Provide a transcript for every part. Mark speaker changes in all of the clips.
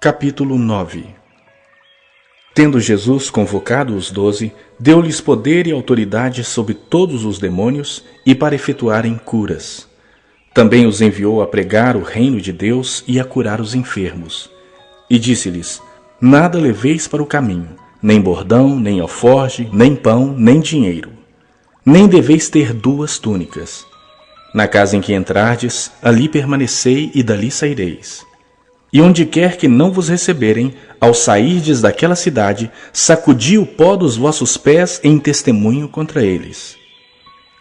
Speaker 1: Capítulo 9. Tendo Jesus convocado os 12, deu-lhes poder e autoridade sobre todos os demônios e para efetuarem curas. Também os enviou a pregar o reino de Deus e a curar os enfermos. E disse-lhes: Nada leveis para o caminho, nem bordão, nem alforge, nem pão, nem dinheiro. Nem deveis ter 2 túnicas. Na casa em que entrardes, ali permanecei e dali saireis. E onde quer que não vos receberem, ao sairdes daquela cidade, sacudi o pó dos vossos pés em testemunho contra eles.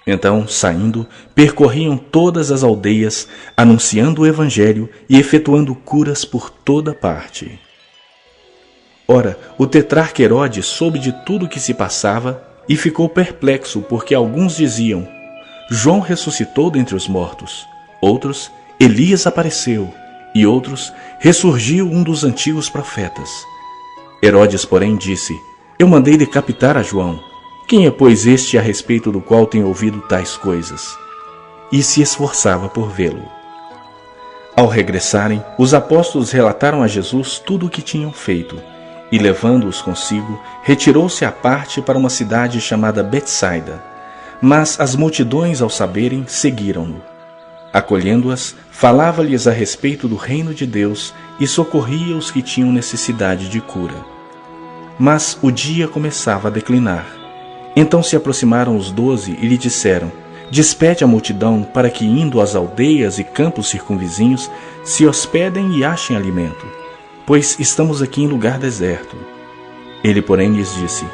Speaker 1: Então, saindo, percorriam todas as aldeias, anunciando o evangelho e efetuando curas por toda parte. Ora, o tetrarca Herodes soube de tudo o que se passava e ficou perplexo, porque alguns diziam: João ressuscitou dentre os mortos, outros, Elias apareceu, e outros, ressurgiu um dos antigos profetas. Herodes, porém, disse: Eu mandei decapitar a João. Quem é, pois, este a respeito do qual tenho ouvido tais coisas? E se esforçava por vê-lo. Ao regressarem, os apóstolos relataram a Jesus tudo o que tinham feito, e, levando-os consigo, retirou-se à parte para uma cidade chamada Betsaida. Mas as multidões, ao saberem, seguiram-no. Acolhendo-as, falava-lhes a respeito do reino de Deus e socorria os que tinham necessidade de cura. Mas o dia começava a declinar. Então se aproximaram os 12 e lhe disseram: Despede a multidão para que, indo às aldeias e campos circunvizinhos, se hospedem e achem alimento, pois estamos aqui em lugar deserto. Ele, porém, lhes disse: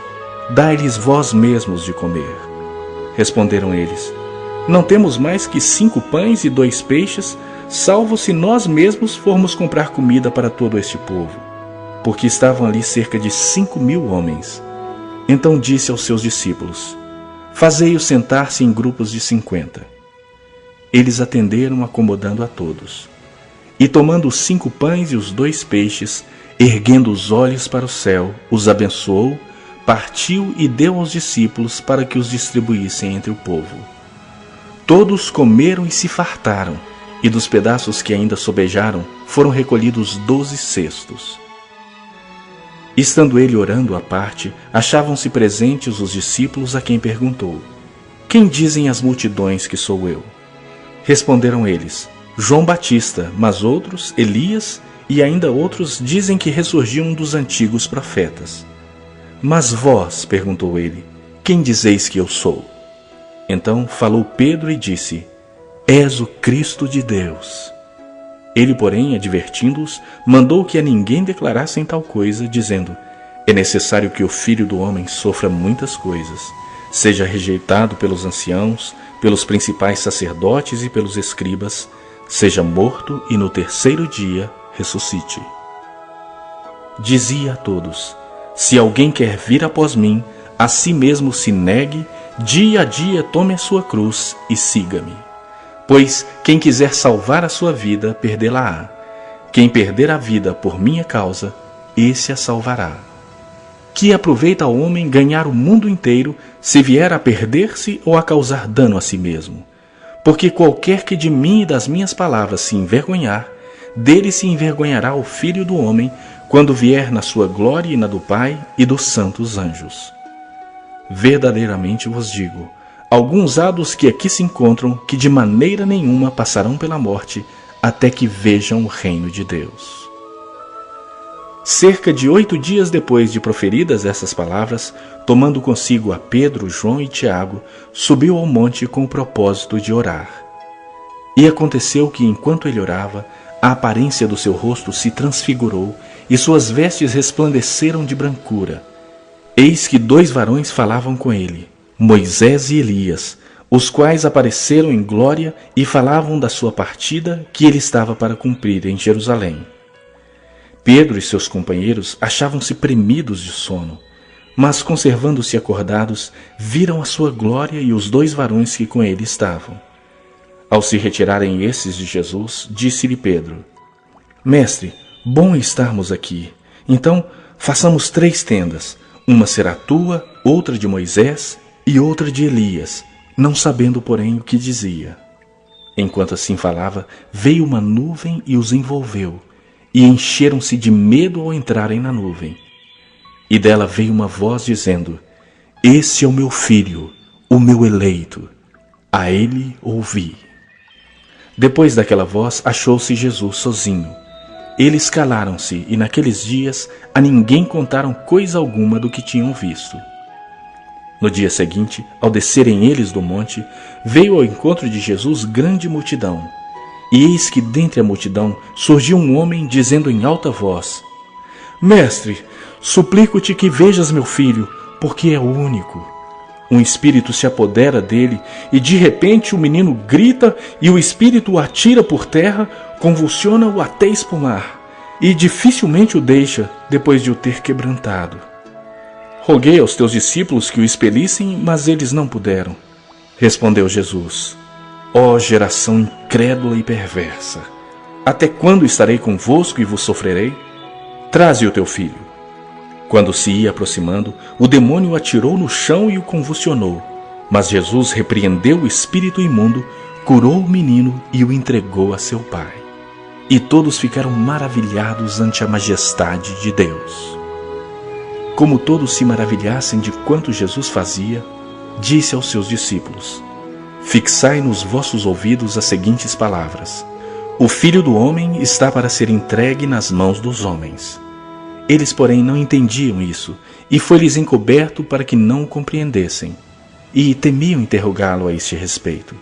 Speaker 1: Dai-lhes vós mesmos de comer. Responderam eles: Não temos mais que 5 pães e 2 peixes, salvo se nós mesmos formos comprar comida para todo este povo. Porque estavam ali cerca de 5.000 homens. Então disse aos seus discípulos: Fazei-os sentar-se em grupos de 50. Eles atenderam, acomodando a todos. E tomando os 5 pães e os 2 peixes, erguendo os olhos para o céu, os abençoou, partiu e deu aos discípulos para que os distribuíssem entre o povo. Todos comeram e se fartaram, e dos pedaços que ainda sobejaram, foram recolhidos 12 cestos. Estando ele orando à parte, achavam-se presentes os discípulos, a quem perguntou: Quem dizem as multidões que sou eu? Responderam eles: João Batista, mas outros, Elias, e ainda outros dizem que ressurgiu um dos antigos profetas. Mas vós, perguntou ele, quem dizeis que eu sou? Então falou Pedro e disse: És o Cristo de Deus. Ele, porém, advertindo-os, mandou que a ninguém declarassem tal coisa, dizendo: É necessário que o Filho do Homem sofra muitas coisas, seja rejeitado pelos anciãos, pelos principais sacerdotes e pelos escribas, seja morto e no 3º dia ressuscite. Dizia a todos: Se alguém quer vir após mim, a si mesmo se negue, dia a dia tome a sua cruz e siga-me. Pois quem quiser salvar a sua vida, perdê-la-á. Quem perder a vida por minha causa, esse a salvará. Que aproveita ao homem ganhar o mundo inteiro, se vier a perder-se ou a causar dano a si mesmo? Porque qualquer que de mim e das minhas palavras se envergonhar, dele se envergonhará o Filho do Homem, quando vier na sua glória e na do Pai e dos santos anjos. Verdadeiramente vos digo, alguns há dos que aqui se encontram que de maneira nenhuma passarão pela morte, até que vejam o reino de Deus. Cerca de 8 dias depois de proferidas essas palavras, tomando consigo a Pedro, João e Tiago, subiu ao monte com o propósito de orar. E aconteceu que, enquanto ele orava, a aparência do seu rosto se transfigurou e suas vestes resplandeceram de brancura. Eis que 2 varões falavam com ele, Moisés e Elias, os quais apareceram em glória e falavam da sua partida que ele estava para cumprir em Jerusalém. Pedro e seus companheiros achavam-se premidos de sono, mas, conservando-se acordados, viram a sua glória e os 2 varões que com ele estavam. Ao se retirarem esses de Jesus, disse-lhe Pedro: Mestre, bom estarmos aqui. Então, façamos 3 tendas, uma será tua, outra de Moisés e outra de Elias, não sabendo, porém, o que dizia. Enquanto assim falava, veio uma nuvem e os envolveu, e encheram-se de medo ao entrarem na nuvem. E dela veio uma voz dizendo: Esse é o meu filho, o meu eleito. A ele ouvi. Depois daquela voz, achou-se Jesus sozinho. Eles calaram-se, e naqueles dias a ninguém contaram coisa alguma do que tinham visto. No dia seguinte, ao descerem eles do monte, veio ao encontro de Jesus grande multidão. E eis que dentre a multidão surgiu um homem dizendo em alta voz: Mestre, suplico-te que vejas meu filho, porque é único. Um espírito se apodera dele, e de repente o menino grita, e o espírito o atira por terra, convulsiona-o até espumar, e dificilmente o deixa, depois de o ter quebrantado. Roguei aos teus discípulos que o expelissem, mas eles não puderam. Respondeu Jesus: Ó geração incrédula e perversa, até quando estarei convosco e vos sofrerei? Traze o teu filho. Quando se ia aproximando, o demônio o atirou no chão e o convulsionou. Mas Jesus repreendeu o espírito imundo, curou o menino e o entregou a seu pai. E todos ficaram maravilhados ante a majestade de Deus. Como todos se maravilhassem de quanto Jesus fazia, disse aos seus discípulos: Fixai nos vossos ouvidos as seguintes palavras: O Filho do Homem está para ser entregue nas mãos dos homens. Eles, porém, não entendiam isso, e foi-lhes encoberto para que não o compreendessem, e temiam interrogá-lo a este respeito.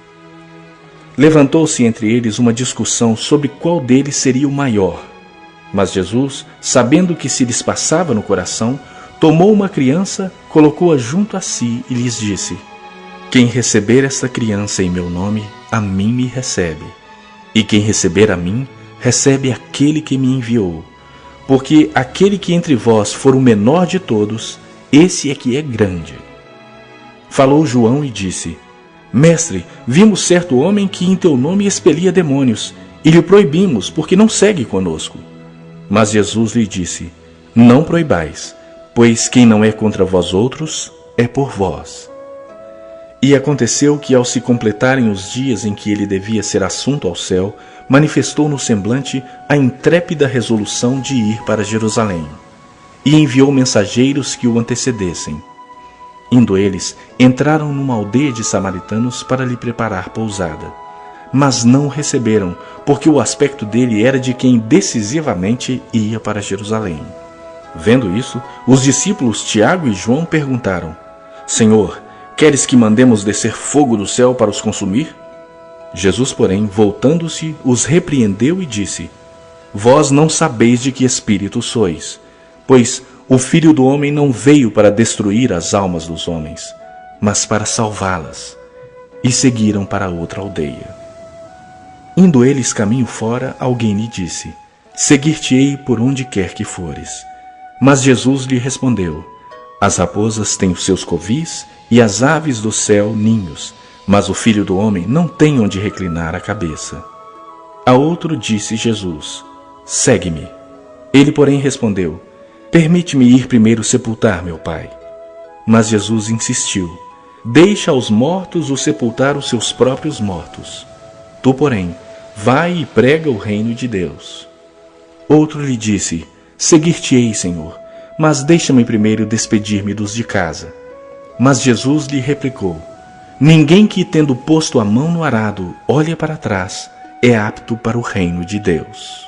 Speaker 1: Levantou-se entre eles uma discussão sobre qual deles seria o maior. Mas Jesus, sabendo o que se lhes passava no coração, tomou uma criança, colocou-a junto a si e lhes disse: Quem receber esta criança em meu nome, a mim me recebe. E quem receber a mim, recebe aquele que me enviou. Porque aquele que entre vós for o menor de todos, esse é que é grande. Falou João e disse: Mestre, vimos certo homem que em teu nome expelia demônios, e lhe proibimos, porque não segue conosco. Mas Jesus lhe disse: Não proibais, pois quem não é contra vós outros, é por vós. E aconteceu que, ao se completarem os dias em que ele devia ser assunto ao céu, manifestou no semblante a intrépida resolução de ir para Jerusalém, e enviou mensageiros que o antecedessem. Indo eles, entraram numa aldeia de samaritanos para lhe preparar pousada. Mas não o receberam, porque o aspecto dele era de quem decisivamente ia para Jerusalém. Vendo isso, os discípulos Tiago e João perguntaram: Senhor, queres que mandemos descer fogo do céu para os consumir? Jesus, porém, voltando-se, os repreendeu e disse: Vós não sabeis de que espírito sois, pois o Filho do Homem não veio para destruir as almas dos homens, mas para salvá-las. E seguiram para outra aldeia. Indo eles caminho fora, alguém lhe disse: Seguir-te-ei por onde quer que fores. Mas Jesus lhe respondeu: As raposas têm os seus covis, e as aves do céu ninhos, mas o Filho do Homem não tem onde reclinar a cabeça. A outro disse Jesus: Segue-me. Ele, porém, respondeu: Permite-me ir primeiro sepultar meu pai. Mas Jesus insistiu: Deixa aos mortos o sepultar os seus próprios mortos. Tu, porém, vai e prega o reino de Deus. Outro lhe disse: Seguir-te-ei, Senhor, mas deixa-me primeiro despedir-me dos de casa. Mas Jesus lhe replicou: Ninguém que, tendo posto a mão no arado, olha para trás, é apto para o reino de Deus.